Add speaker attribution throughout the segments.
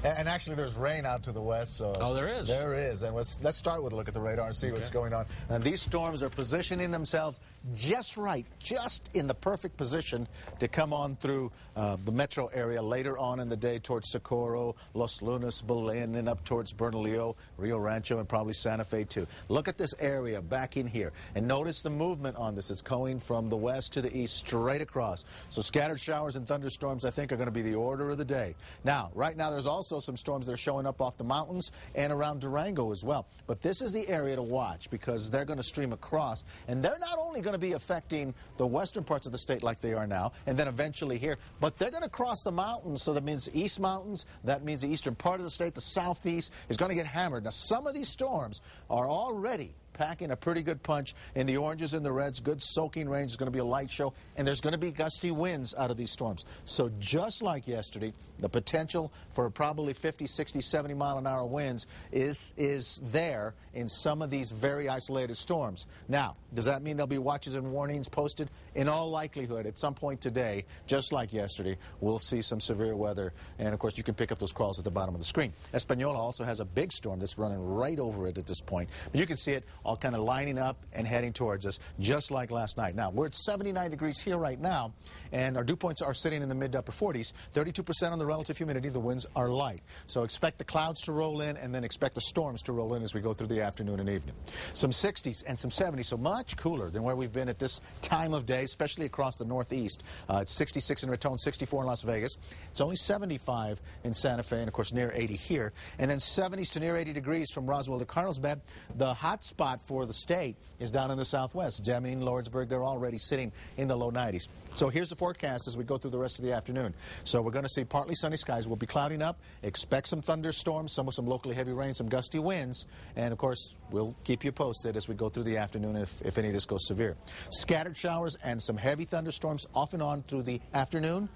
Speaker 1: And actually, there's rain out to the west. So
Speaker 2: oh, there is?
Speaker 1: There is. And let's start with a look at the radar and see what's going on. And these storms are positioning themselves just right, just in the perfect position to come on through the metro area later on in the day towards Socorro, Los Lunas, Belen, and up towards Bernalillo, Rio Rancho, and probably Santa Fe, too. Look at this area back in here. And notice the movement on this. It's going from the west to the east, straight across. So scattered showers and thunderstorms, I think, are going to be the order of the day. Now, right now, there's also some storms that are showing up off the mountains and around Durango as well. But this is the area to watch because they're going to stream across. And they're not only going to be affecting the western parts of the state like they are now, and then eventually here, but they're going to cross the mountains. So that means East Mountains, that means the eastern part of the state, the southeast, is going to get hammered. Now, some of these storms are already packing a pretty good punch in the oranges and the reds. Good soaking rain. Is going to be a light show, and there's going to be gusty winds out of these storms. So just like yesterday, the potential for probably 50, 60, 70 mile-an-hour winds is there in some of these very isolated storms. Now, does that mean there'll be watches and warnings posted? In all likelihood, at some point today, just like yesterday, we'll see some severe weather. And, of course, you can pick up those calls at the bottom of the screen. Española also has a big storm that's running right over it at this point. But you can see it all kind of lining up and heading towards us, just like last night. Now, we're at 79 degrees here right now, and our dew points are sitting in the mid to upper 40s, 32% on the relative humidity. The winds are light. So expect the clouds to roll in, and then expect the storms to roll in as we go through the afternoon and evening. Some 60s and some 70s, so much cooler than where we've been at this time of day, especially across the northeast. It's 66 in Raton, 64 in Las Vegas. It's only 75 in Santa Fe, and, of course, near 80 here. And then 70s to near 80 degrees from Roswell to Carlsbad. The hot spot for the state is down in the southwest. Deming, Lordsburg, they're already sitting in the low 90s. So here's the forecast as we go through the rest of the afternoon. So we're going to see partly sunny skies. We'll be clouding up. Expect some thunderstorms, some with some locally heavy rain, some gusty winds. And, of course, we'll keep you posted as we go through the afternoon if any of this goes severe. Scattered showers and some heavy thunderstorms off and on through the afternoon,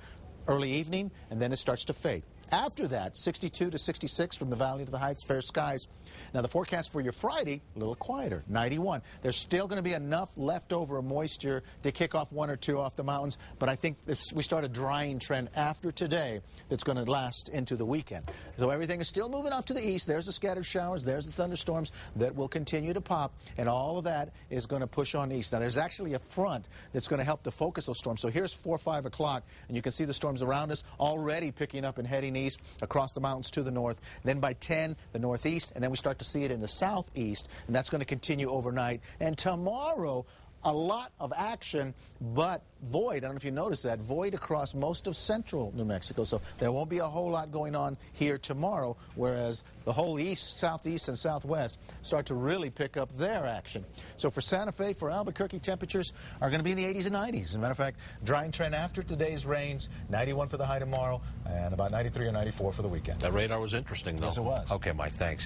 Speaker 1: early evening, and then it starts to fade. After that, 62 to 66 from the valley to the heights, fair skies. Now, the forecast for your Friday, a little quieter, 91. There's still going to be enough leftover moisture to kick off one or two off the mountains, but I think we start a drying trend after today that's going to last into the weekend. So everything is still moving off to the east. There's the scattered showers, there's the thunderstorms that will continue to pop, and all of that is going to push on east. Now, there's actually a front that's going to help to focus those storms. So here's 4 or 5 o'clock, and you can see the storms around us already picking up and heading east across the mountains to the north. Then by 10, the northeast, and then we start to see it in the southeast, and that's going to continue overnight. And tomorrow, a lot of action, but void. I don't know if you noticed that. Void across most of central New Mexico. So there won't be a whole lot going on here tomorrow, whereas the whole east, southeast, and southwest start to really pick up their action. So for Santa Fe, for Albuquerque, temperatures are going to be in the 80s and 90s. As a matter of fact, drying trend after today's rains, 91 for the high tomorrow, and about 93 or 94 for the weekend.
Speaker 2: That radar was interesting, though.
Speaker 1: Yes, it was.
Speaker 2: Okay, Mike, thanks.